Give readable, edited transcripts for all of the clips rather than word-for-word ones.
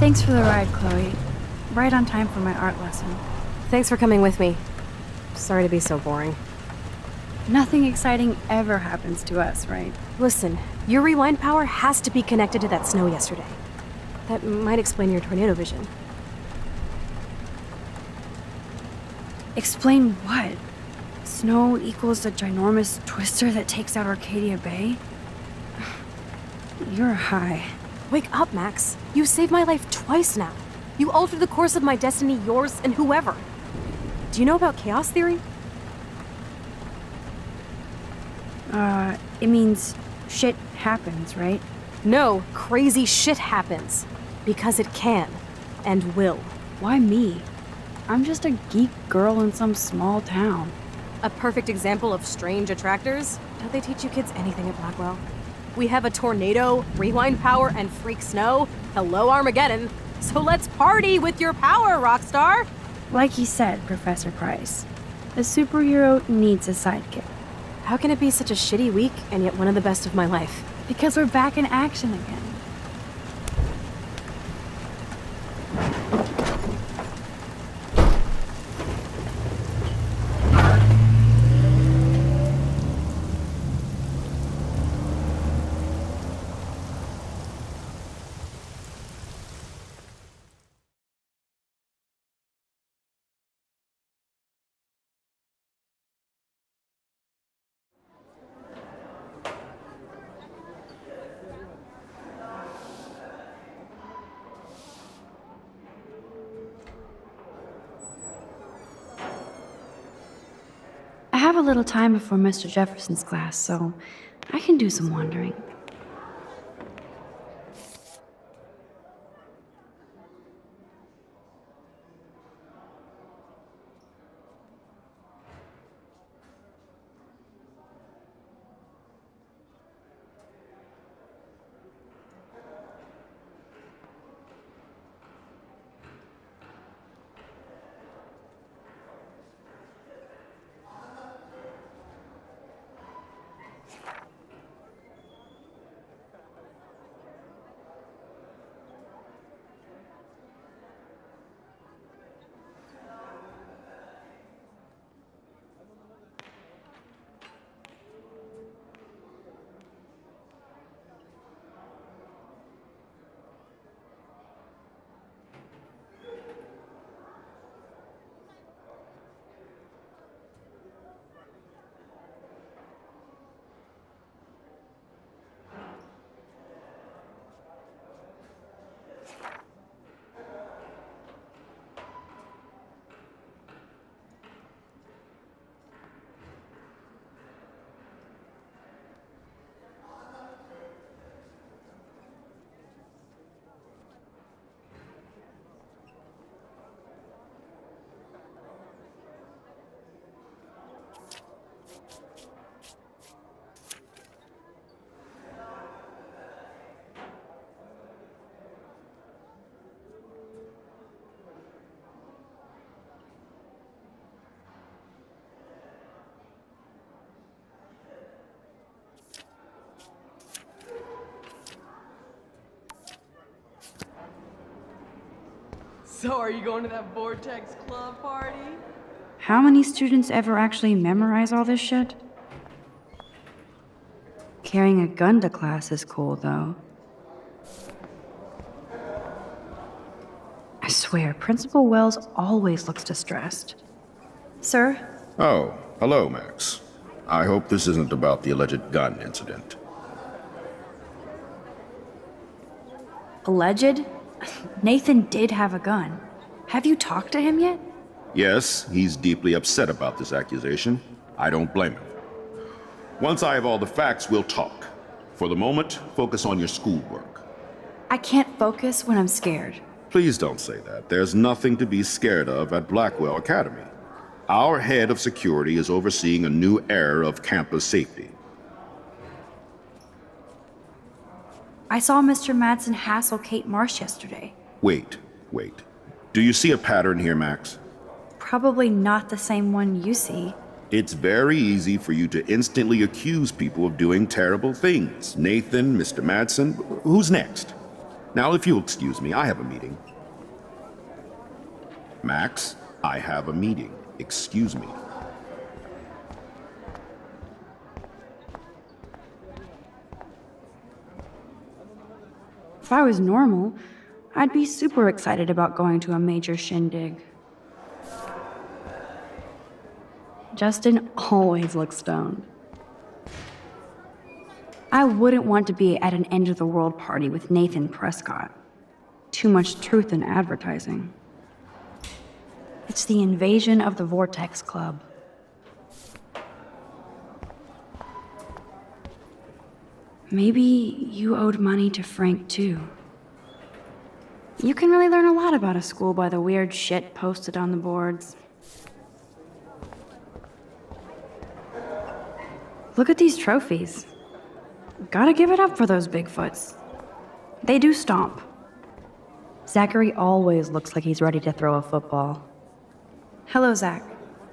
Thanks for the ride, Chloe. Right on time for my art lesson. Thanks for coming with me. Sorry to be so boring. Nothing exciting ever happens to us, right? Listen, your rewind power has to be connected to that snow yesterday. That might explain your tornado vision. Explain what? Snow equals a ginormous twister that takes out Arcadia Bay? You're high. Wake up, Max. You saved my life twice now. You altered the course of my destiny, yours, and whoever. Do you know about chaos theory? It means shit happens, right? No, crazy shit happens. Because it can. And will. Why me? I'm just a geek girl in some small town. A perfect example of strange attractors? Don't they teach you kids anything at Blackwell? We have a tornado, rewind power, and freak snow. Hello, Armageddon. So let's party with your power, Rockstar! Like you said, Professor Price, a superhero needs a sidekick. How can it be such a shitty week and yet one of the best of my life? Because we're back in action again. I have a little time before Mr. Jefferson's class, so I can do some wandering. So are you going to that Vortex Club party? How many students ever actually memorize all this shit? Carrying a gun to class is cool, though. I swear, Principal Wells always looks distressed. Sir? Oh, hello, Max. I hope this isn't about the alleged gun incident. Alleged? Nathan did have a gun. Have you talked to him yet? Yes, he's deeply upset about this accusation. I don't blame him. Once I have all the facts, we'll talk. For the moment, focus on your schoolwork. I can't focus when I'm scared. Please don't say that. There's nothing to be scared of at Blackwell Academy. Our head of security is overseeing a new era of campus safety. I saw Mr. Madsen hassle Kate Marsh yesterday. Wait. Do you see a pattern here, Max? Probably not the same one you see. It's very easy for you to instantly accuse people of doing terrible things. Nathan, Mr. Madsen, who's next? Now, if you'll excuse me, I have a meeting. Max, I have a meeting. Excuse me. If I was normal, I'd be super excited about going to a major shindig. Justin always looks stoned. I wouldn't want to be at an end-of-the-world party with Nathan Prescott. Too much truth in advertising. It's the invasion of the Vortex Club. Maybe you owed money to Frank, too. You can really learn a lot about a school by the weird shit posted on the boards. Look at these trophies. Gotta give it up for those Bigfoots. They do stomp. Zachary always looks like he's ready to throw a football. Hello, Zach.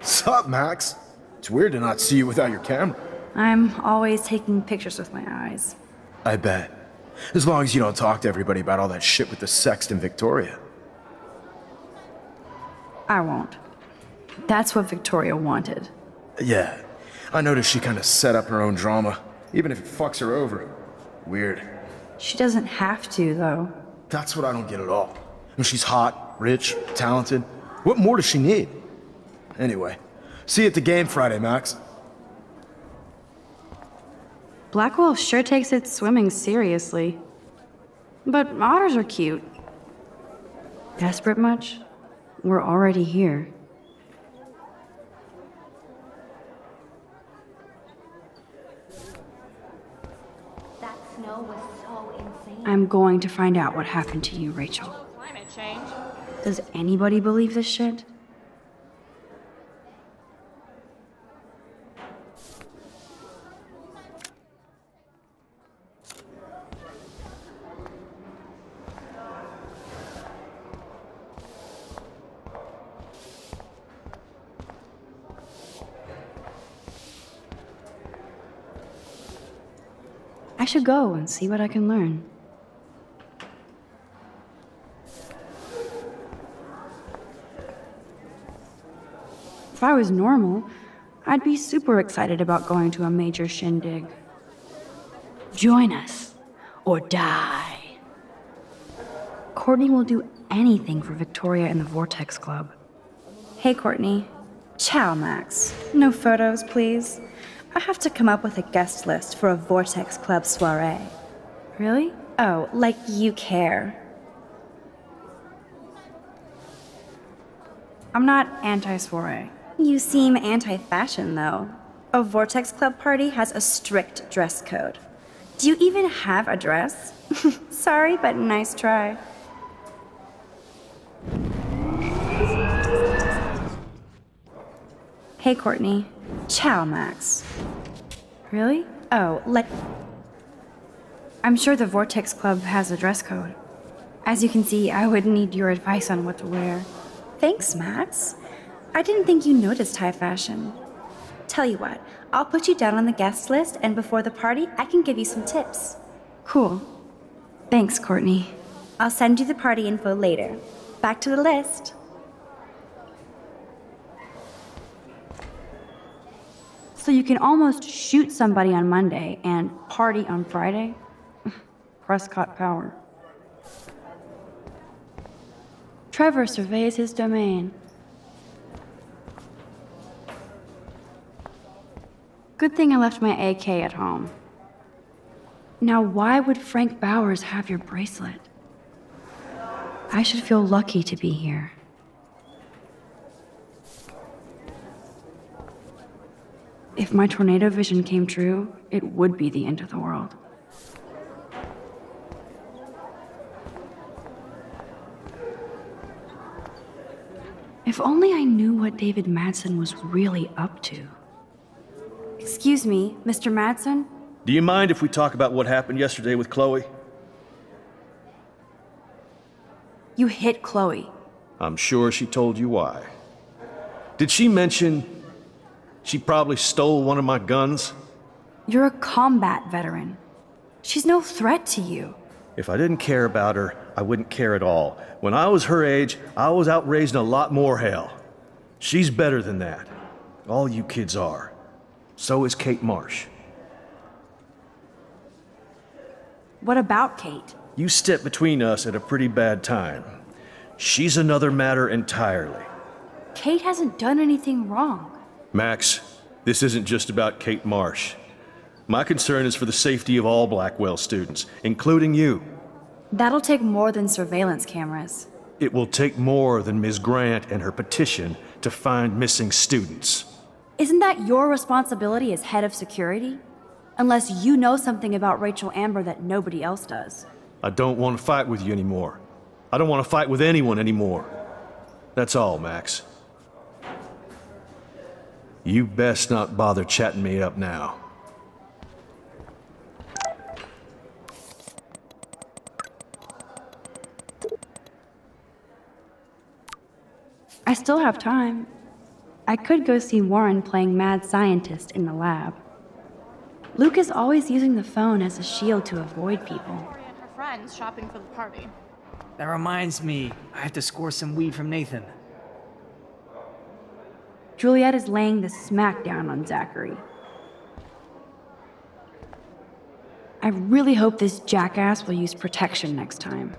Sup, Max? It's weird to not see you without your camera. I'm always taking pictures with my eyes. I bet. As long as you don't talk to everybody about all that shit with the sext in Victoria. I won't. That's what Victoria wanted. Yeah, I noticed she kind of set up her own drama, even if it fucks her over. Weird. She doesn't have to, though. That's what I don't get at all. When she's hot, rich, talented, what more does she need? Anyway, see you at the game Friday, Max. Blackwell sure takes its swimming seriously. But otters are cute. Desperate much? We're already here. That snow was so insane. I'm going to find out what happened to you, Rachel. Climate change. Does anybody believe this shit? I should go and see what I can learn. If I was normal, I'd be super excited about going to a major shindig. Join us, or die. Courtney will do anything for Victoria and the Vortex Club. Hey, Courtney. Ciao, Max. No photos, please. I have to come up with a guest list for a Vortex Club soiree. Really? Oh, like you care. I'm not anti-soiree. You seem anti-fashion, though. A Vortex Club party has a strict dress code. Do you even have a dress? Sorry, but nice try. Hey, Courtney. Ciao, Max. Really? Oh, I'm sure the Vortex Club has a dress code. As you can see, I would need your advice on what to wear. Thanks, Max. I didn't think you noticed high fashion. Tell you what, I'll put you down on the guest list, and before the party, I can give you some tips. Cool. Thanks, Courtney. I'll send you the party info later. Back to the list. So you can almost shoot somebody on Monday and party on Friday? Prescott power. Trevor surveys his domain. Good thing I left my AK at home. Now, why would Frank Bowers have your bracelet? I should feel lucky to be here. If my tornado vision came true, it would be the end of the world. If only I knew what David Madsen was really up to. Excuse me, Mr. Madsen? Do you mind if we talk about what happened yesterday with Chloe? You hit Chloe. I'm sure she told you why. Did she mention she probably stole one of my guns? You're a combat veteran. She's no threat to you. If I didn't care about her, I wouldn't care at all. When I was her age, I was out raising a lot more hell. She's better than that. All you kids are. So is Kate Marsh. What about Kate? You stepped between us at a pretty bad time. She's another matter entirely. Kate hasn't done anything wrong. Max, this isn't just about Kate Marsh. My concern is for the safety of all Blackwell students, including you. That'll take more than surveillance cameras. It will take more than Ms. Grant and her petition to find missing students. Isn't that your responsibility as head of security? Unless you know something about Rachel Amber that nobody else does. I don't want to fight with you anymore. I don't want to fight with anyone anymore. That's all, Max. You best not bother chatting me up now. I still have time. I could go see Warren playing mad scientist in the lab. Luke is always using the phone as a shield to avoid people. Tori and her friends shopping for the party. That reminds me, I have to score some weed from Nathan. Juliet is laying the smack down on Zachary. I really hope this jackass will use protection next time.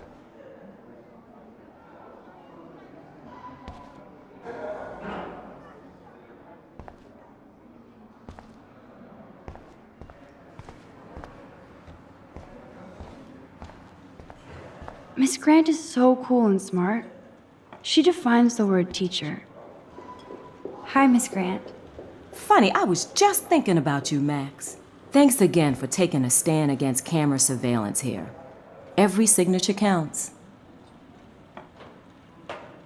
Miss Grant is so cool and smart. She defines the word teacher. Hi, Miss Grant. Funny, I was just thinking about you, Max. Thanks again for taking a stand against camera surveillance here. Every signature counts.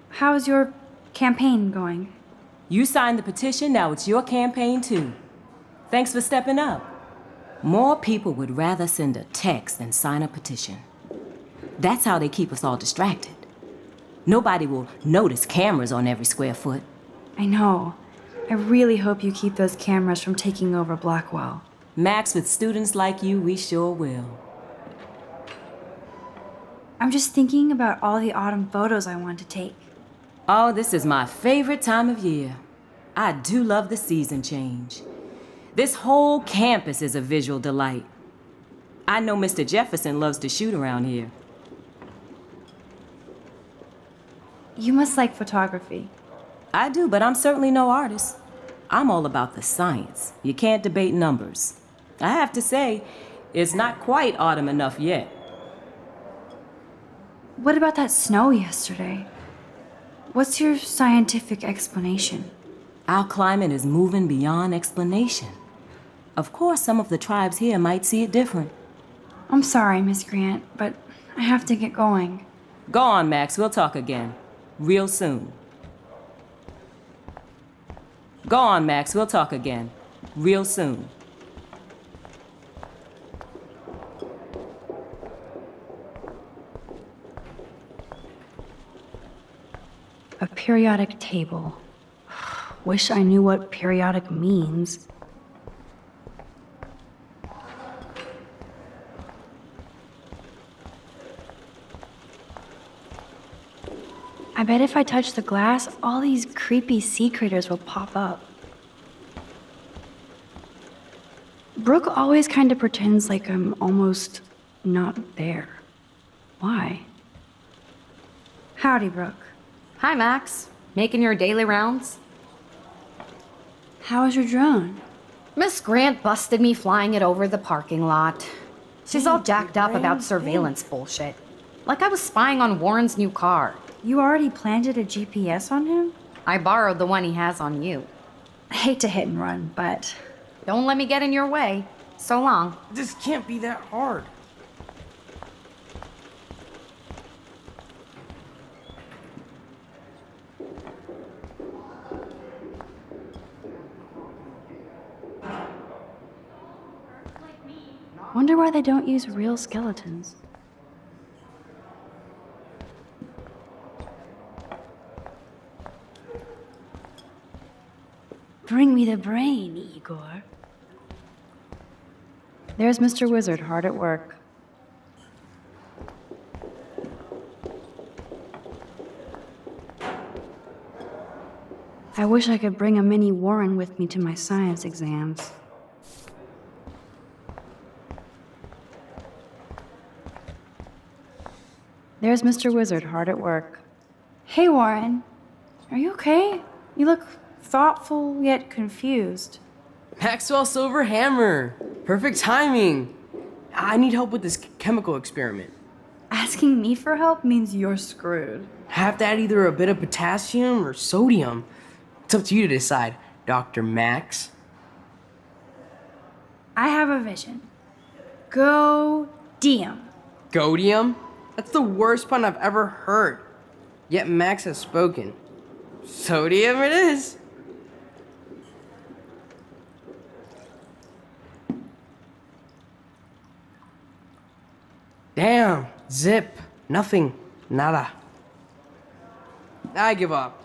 How's your campaign going? You signed the petition, now it's your campaign too. Thanks for stepping up. More people would rather send a text than sign a petition. That's how they keep us all distracted. Nobody will notice cameras on every square foot. I know. I really hope you keep those cameras from taking over Blackwell. Max, with students like you, we sure will. I'm just thinking about all the autumn photos I want to take. Oh, this is my favorite time of year. I do love the season change. This whole campus is a visual delight. I know Mr. Jefferson loves to shoot around here. You must like photography. I do, but I'm certainly no artist. I'm all about the science. You can't debate numbers. I have to say, it's not quite autumn enough yet. What about that snow yesterday? What's your scientific explanation? Our climate is moving beyond explanation. Of course, some of the tribes here might see it different. I'm sorry, Miss Grant, but I have to get going. Go on, Max. We'll talk again. Real soon. Go on, Max. We'll talk again. Real soon. A periodic table. Wish I knew what periodic means. I bet if I touch the glass, all these creepy sea critters will pop up. Brooke always kind of pretends like I'm almost not there. Why? Howdy, Brooke. Hi, Max. Making your daily rounds? How's your drone? Miss Grant busted me flying it over the parking lot. She's all jacked up about surveillance bullshit. Like I was spying on Warren's new car. You already planted a GPS on him? I borrowed the one he has on you. I hate to hit and run, but... Don't let me get in your way. So long. This can't be that hard. Wonder why they don't use real skeletons. Bring me the brain, Igor. There's Mr. Wizard hard at work. I wish I could bring a mini Warren with me to my science exams. There's Mr. Wizard hard at work. Hey, Warren. Are you okay? You look thoughtful yet confused. Maxwell Silver Hammer. Perfect timing. I need help with this chemical experiment. Asking me for help means you're screwed. Have to add either a bit of potassium or sodium. It's up to you to decide, Dr. Max. I have a vision. Go Diem. Godium? That's the worst pun I've ever heard. Yet Max has spoken. Sodium it is. Damn, zip, nothing, nada. I give up.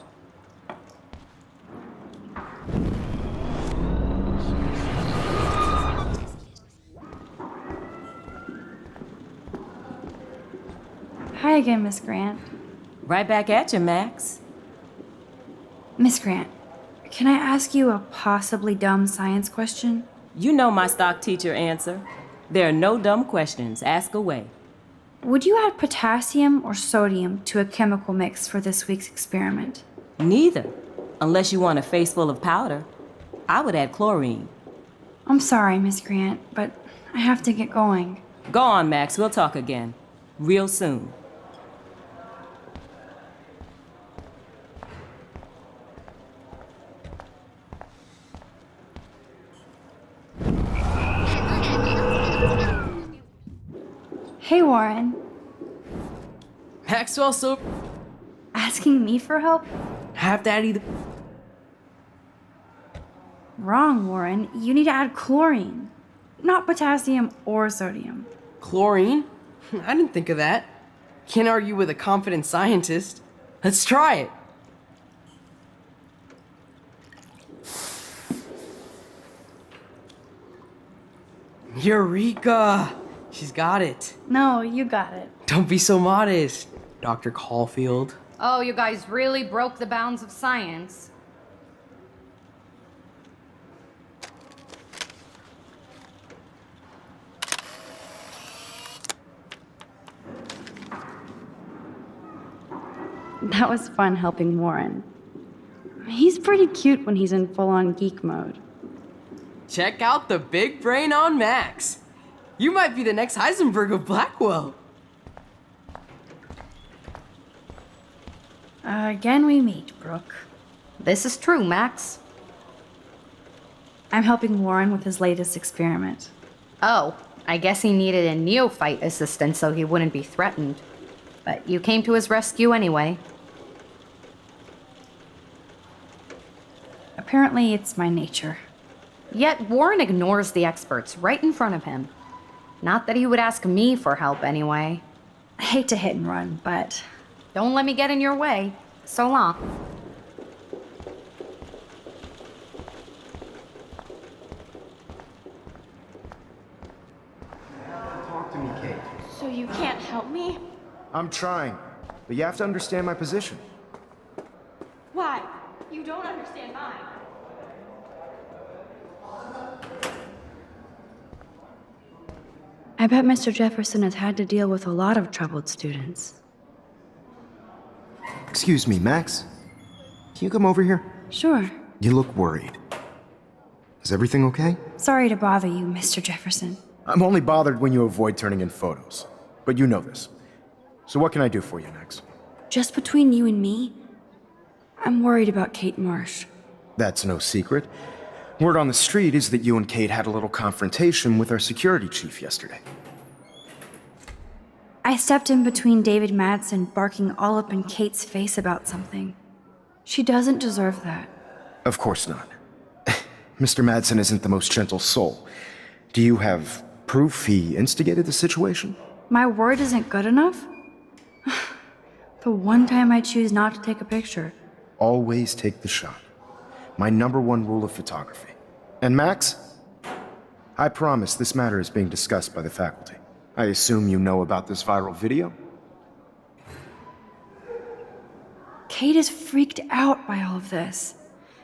Hi again, Miss Grant. Right back at you, Max. Miss Grant, can I ask you a possibly dumb science question? You know my stock teacher answer. There are no dumb questions. Ask away. Would you add potassium or sodium to a chemical mix for this week's experiment? Neither. Unless you want a face full of powder. I would add chlorine. I'm sorry, Miss Grant, but I have to get going. Go on, Max. We'll talk again. Real soon. Hey, Warren. Maxwell Silver. Asking me for help? Have to add either. Wrong, Warren. You need to add chlorine, not potassium or sodium. Chlorine? I didn't think of that. Can't argue with a confident scientist. Let's try it. Eureka! She's got it. No, you got it. Don't be so modest, Dr. Caulfield. Oh, you guys really broke the bounds of science. That was fun helping Warren. He's pretty cute when he's in full-on geek mode. Check out the big brain on Max. You might be the next Heisenberg of Blackwell. Again we meet, Brooke. This is true, Max. I'm helping Warren with his latest experiment. Oh, I guess he needed a neophyte assistant so he wouldn't be threatened. But you came to his rescue anyway. Apparently it's my nature. Yet Warren ignores the experts right in front of him. Not that he would ask me for help anyway. I hate to hit and run, but... Don't let me get in your way. So long. Talk to me, Kate. So you can't help me? I'm trying, but you have to understand my position. Why? You don't understand mine. I bet Mr. Jefferson has had to deal with a lot of troubled students. Excuse me, Max. Can you come over here? Sure. You look worried. Is everything okay? Sorry to bother you, Mr. Jefferson. I'm only bothered when you avoid turning in photos. But you know this. So what can I do for you, Max? Just between you and me, I'm worried about Kate Marsh. That's no secret. Word on the street is that you and Kate had a little confrontation with our security chief yesterday. I stepped in between David Madsen barking all up in Kate's face about something. She doesn't deserve that. Of course not. Mr. Madsen isn't the most gentle soul. Do you have proof he instigated the situation? My word isn't good enough? The one time I choose not to take a picture. Always take the shot. My #1 rule of photography. And Max, I promise this matter is being discussed by the faculty. I assume you know about this viral video? Kate is freaked out by all of this.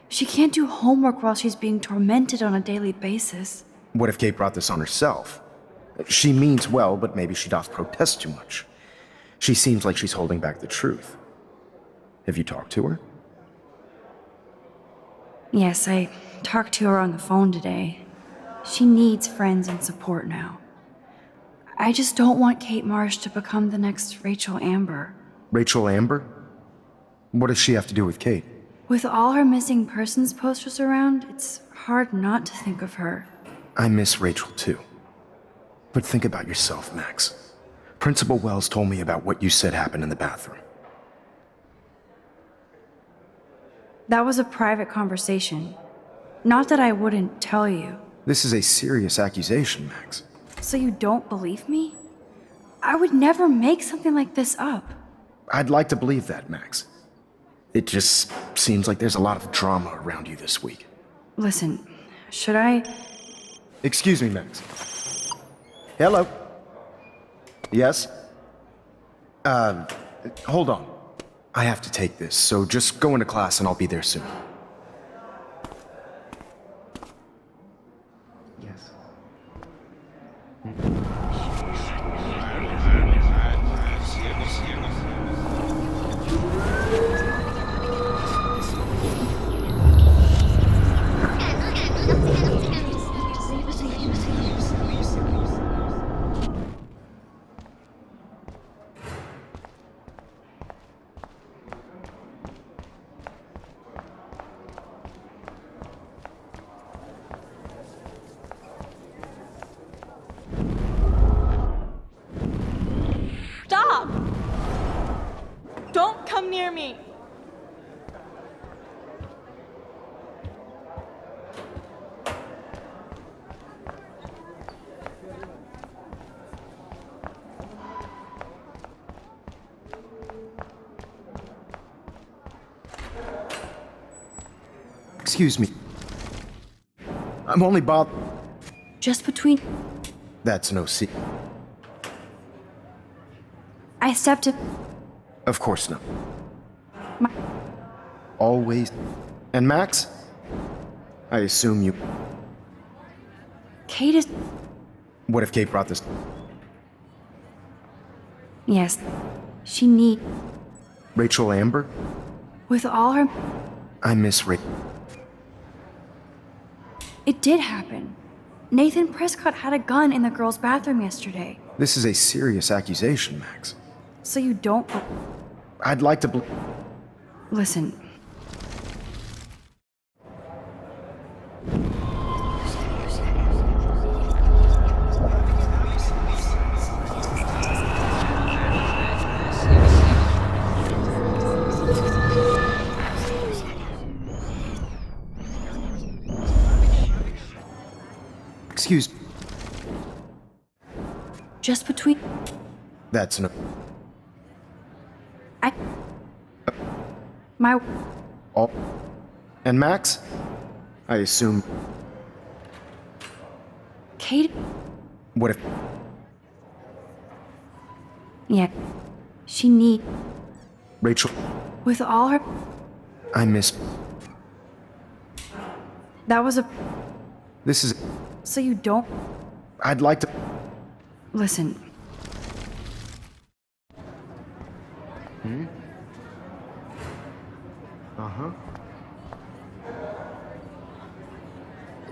She can't do homework while she's being tormented on a daily basis. What if Kate brought this on herself? She means well, but maybe she doth protest too much. She seems like she's holding back the truth. Have you talked to her? Yes, I talked to her on the phone today. She needs friends and support now. I just don't want Kate Marsh to become the next Rachel Amber. Rachel Amber? What does she have to do with Kate? With all her missing persons posters around, it's hard not to think of her. I miss Rachel too. But think about yourself, Max. Principal Wells told me about what you said happened in the bathroom. That was a private conversation. Not that I wouldn't tell you. This is a serious accusation, Max. So you don't believe me? I would never make something like this up. I'd like to believe that, Max. It just seems like there's a lot of drama around you this week. Listen, should I... Excuse me, Max. Hello? Yes? Hold on. I have to take this, so just go into class and I'll be there soon. Yes. Stop! Don't come near me! Excuse me. I'm only Bob. Just between... That's no secret. I stepped in... Of course not. My... Always. And Max? I assume you... Kate is... What if Kate brought this... Yes. She need... Rachel Amber? With all her... I miss Rachel. It did happen. Nathan Prescott had a gun in the girls' bathroom yesterday. This is a serious accusation, Max. So you don't... I'd like to Listen. Excuse me. Just between... That's no... My... All... And Max? I assume... Kate... What if... Yeah. She need... Rachel... With all her... I miss... That was a... This is... So you don't... I'd like to... Listen. Uh-huh.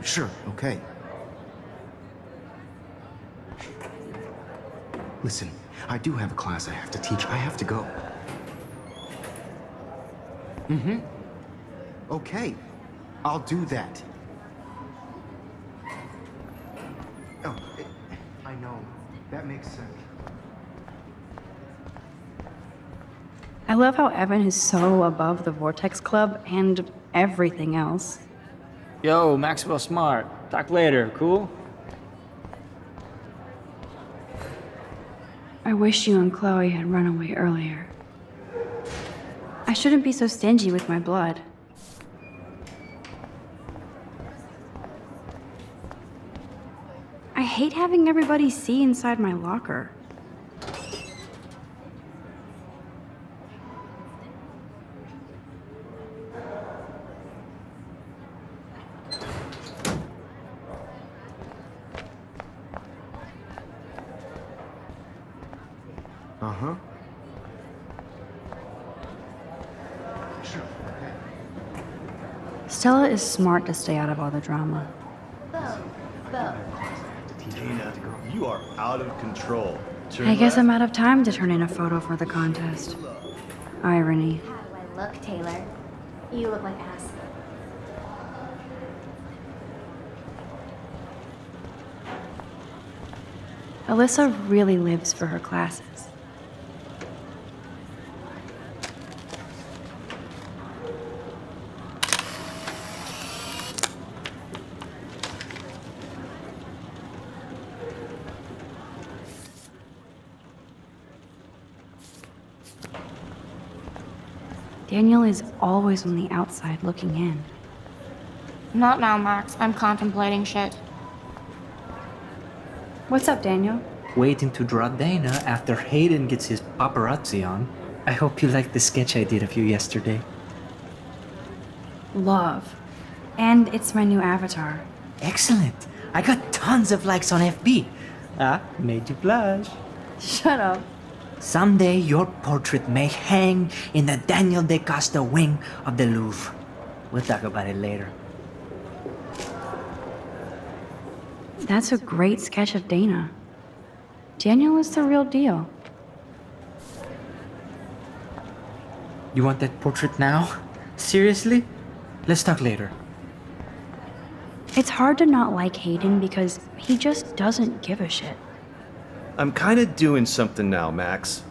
Sure, okay. Listen, I do have a class I have to teach. I have to go. Mm-hmm. Okay. I'll do that. Oh, I know. That makes sense. I love how Evan is so above the Vortex Club and everything else. Yo, Maxwell Smart. Talk later, cool? I wish you and Chloe had run away earlier. I shouldn't be so stingy with my blood. I hate having everybody see inside my locker. Uh-huh. Stella is smart to stay out of all the drama. Dana, you are out of control. I guess I'm out of time to turn in a photo for the contest. Irony. How do I look, Taylor? You look like ass. Alyssa really lives for her classes. Daniel is always on the outside looking in. Not now, Max. I'm contemplating shit. What's up, Daniel? Waiting to draw Dana after Hayden gets his paparazzi on. I hope you liked the sketch I did of you yesterday. Love. And it's my new avatar. Excellent. I got tons of likes on FB. Made you blush. Shut up. Someday your portrait may hang in the Daniel de Costa wing of the Louvre. We'll talk about it later. That's a great sketch of Dana. Daniel is the real deal. You want that portrait now? Seriously? Let's talk later. It's hard to not like Hayden because he just doesn't give a shit. I'm kind of doing something now, Max.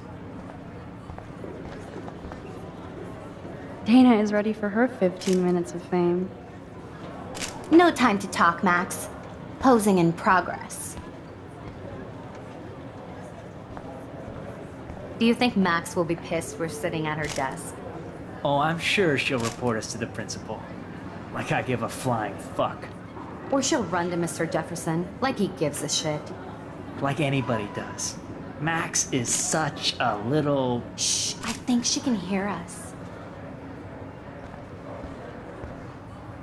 Dana is ready for her 15 minutes of fame. No time to talk, Max. Posing in progress. Do you think Max will be pissed we're sitting at her desk? Oh, I'm sure she'll report us to the principal. Like I give a flying fuck. Or she'll run to Mr. Jefferson, like he gives a shit. Like anybody does. Max is such a little... Shh, I think she can hear us.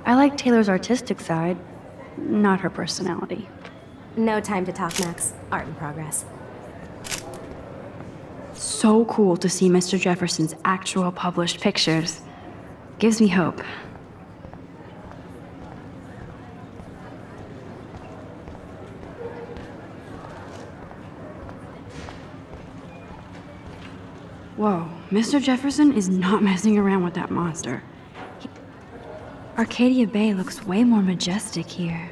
I like Taylor's artistic side, not her personality. No time to talk, Max. Art in progress. So cool to see Mr. Jefferson's actual published pictures. Gives me hope. Whoa, Mr. Jefferson is not messing around with that monster. Arcadia Bay looks way more majestic here.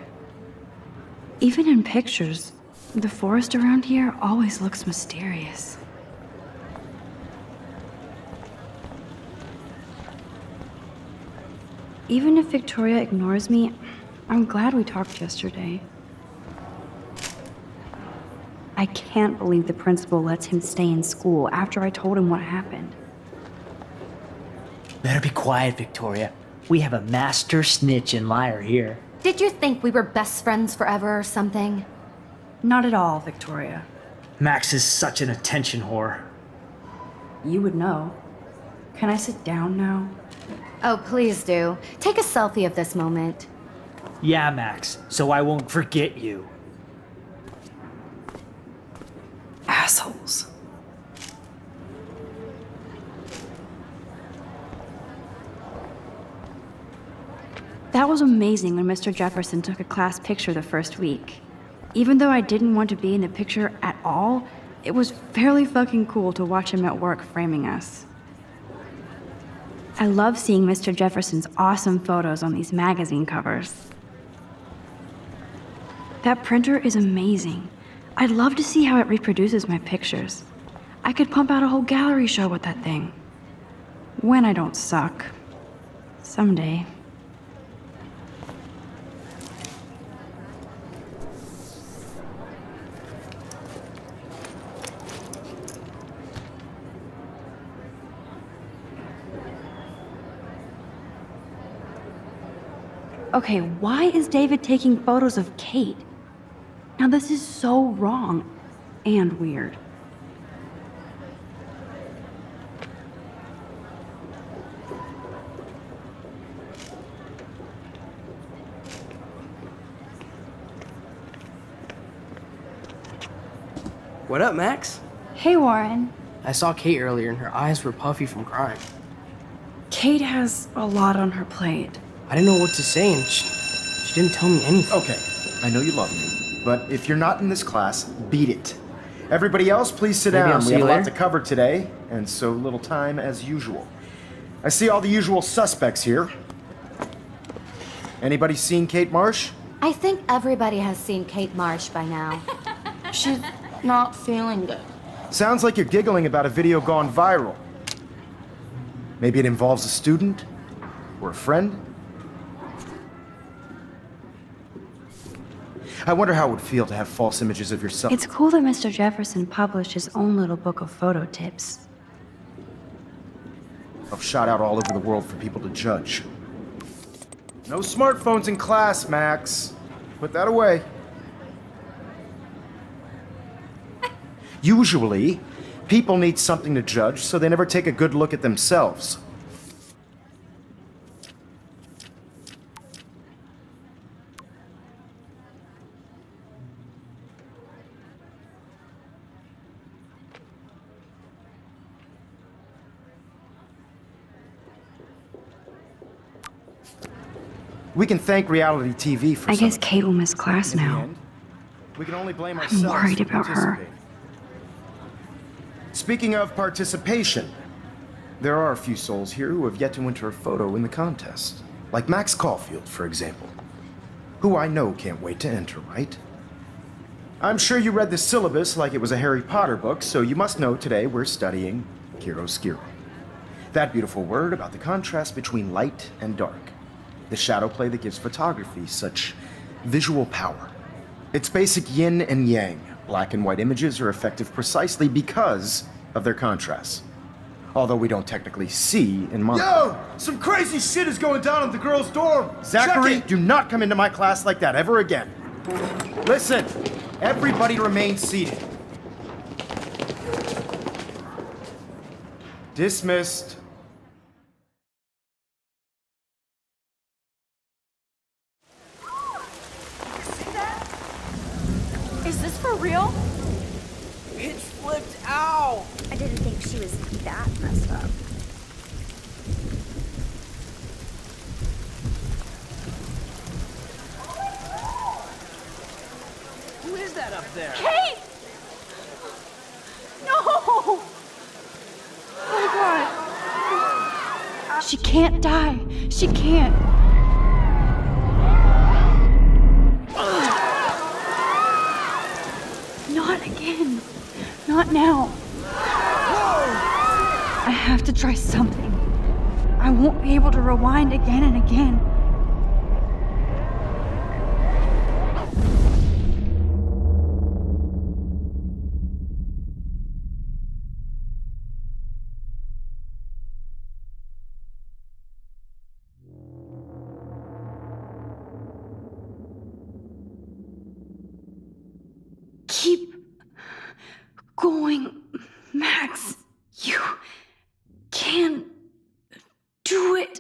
Even in pictures, the forest around here always looks mysterious. Even if Victoria ignores me, I'm glad we talked yesterday. I can't believe the principal lets him stay in school after I told him what happened. Better be quiet, Victoria. We have a master snitch and liar here. Did you think we were best friends forever or something? Not at all, Victoria. Max is such an attention whore. You would know. Can I sit down now? Oh, please do. Take a selfie of this moment. Yeah, Max, so I won't forget you. Assholes. That was amazing when Mr. Jefferson took a class picture the first week. Even though I didn't want to be in the picture at all, it was fairly fucking cool to watch him at work framing us. I love seeing Mr. Jefferson's awesome photos on these magazine covers. That printer is amazing. I'd love to see how it reproduces my pictures. I could pump out a whole gallery show with that thing. When I don't suck. Someday. Okay, why is David taking photos of Kate? Now this is so wrong and weird. What up, Max? Hey, Warren. I saw Kate earlier and her eyes were puffy from crying. Kate has a lot on her plate. I didn't know what to say and she didn't tell me anything. Okay, I know you love me, but if you're not in this class, beat it. Everybody else, please sit Maybe I'll down. see We have you a lot later. to cover today, and so little time as usual. I see all the usual suspects here. Anybody seen Kate Marsh? I think everybody has seen Kate Marsh by now. She's not feeling good. Sounds like you're giggling about a video gone viral. Maybe it involves a student? Or a friend? I wonder how it would feel to have false images of yourself. It's cool that Mr. Jefferson published his own little book of photo tips. Shot out all over the world for people to judge. No smartphones in class, Max. Put that away. Usually, people need something to judge, so they never take a good look at themselves. We can thank reality TV for I some guess of it. Kate will miss class In the now. end, we can only blame ourselves. worried for about her. participating. Speaking of participation, there are a few souls here who have yet to enter a photo in the contest. Like Max Caulfield, for example. Who I know can't wait to enter, right? I'm sure you read the syllabus like it was a Harry Potter book, so you must know today we're studying chiaroscuro. That beautiful word about the contrast between light and dark. The shadow play that gives photography such visual power. It's basic yin and yang. Black and white images are effective precisely because of their contrasts. Although we don't technically see in mono. Yo! Some crazy shit is going down in the girls' dorm! Zachary, Check it! do not come into my class like that ever again. Listen, everybody remain seated. Dismissed. Is this for real? It's flipped out. I didn't think she was that messed up. Who is that up there? Kate! No! Oh god. She can't die. She can't. Not again. Not now. I have to try something. I won't be able to rewind again and again. Keep going, Max. You can do it.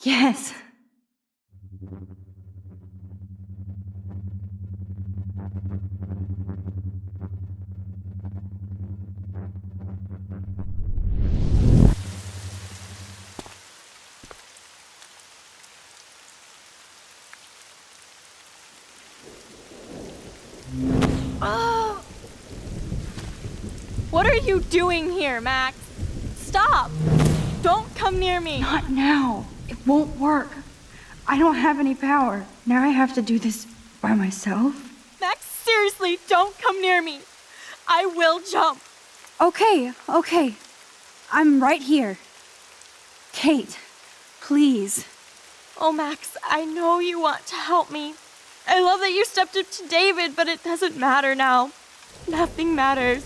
Yes. What are you doing here, Max? Stop! Don't come near me! Not now. It won't work. I don't have any power. Now I have to do this by myself. Max, seriously, don't come near me! I will jump! Okay. I'm right here. Kate, please. Oh, Max, I know you want to help me. I love that you stepped up to David, but it doesn't matter now. Nothing matters.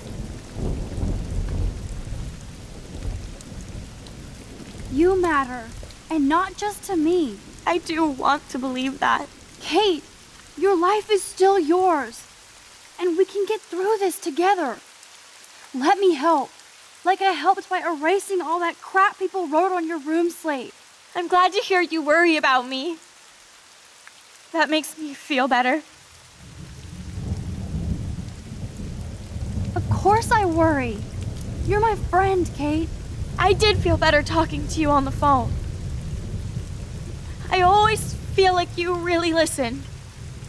You matter, and not just to me. I do want to believe that. Kate, your life is still yours, and we can get through this together. Let me help, like I helped by erasing all that crap people wrote on your room slate. I'm glad to hear you worry about me. That makes me feel better. Of course I worry. You're my friend, Kate. I did feel better talking to you on the phone. I always feel like you really listen.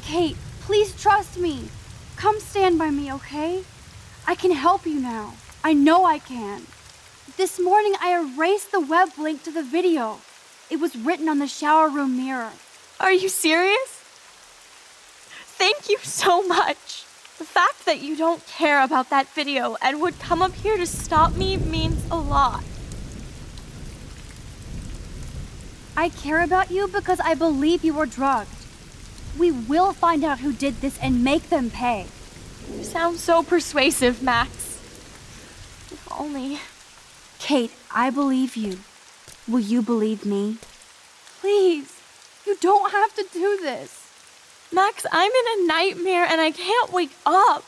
Kate, please trust me. Come stand by me, okay? I can help you now. I know I can. This morning I erased the web link to the video. It was written on the shower room mirror. Are you serious? Thank you so much. The fact that you don't care about that video and would come up here to stop me means a lot. I care about you because I believe you were drugged. We will find out who did this and make them pay. You sound so persuasive, Max. If only. Kate, I believe you. Will you believe me? Please, you don't have to do this. Max, I'm in a nightmare and I can't wake up.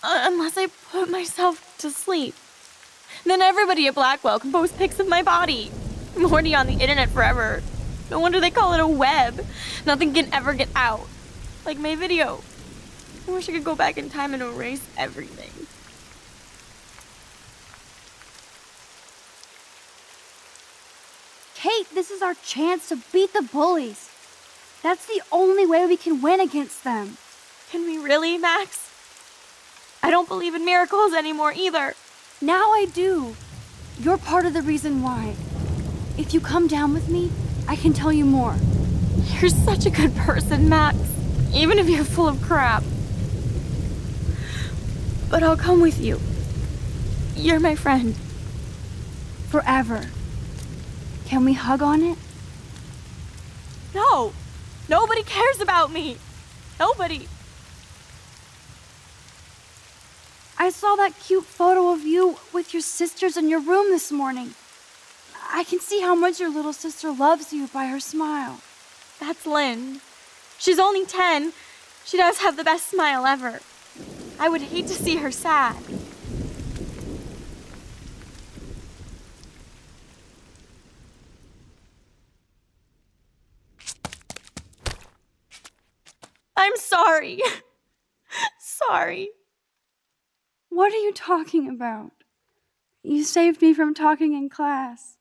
Unless I put myself to sleep. Then everybody at Blackwell can post pics of my body. I'm already on the internet forever. No wonder they call it a web. Nothing can ever get out. Like my video. I wish I could go back in time and erase everything. Kate, this is our chance to beat the bullies. That's the only way we can win against them. Can we really, Max? I don't believe in miracles anymore either. Now I do. You're part of the reason why. If you come down with me, I can tell you more. You're such a good person, Max. Even if you're full of crap. But I'll come with you. You're my friend. Forever. Can we hug on it? No! Nobody cares about me! Nobody! I saw that cute photo of you with your sisters in your room this morning. I can see how much your little sister loves you by her smile. That's Lynn. She's only 10. She does have the best smile ever. I would hate to see her sad. I'm sorry. Sorry. What are you talking about? You saved me from talking in class.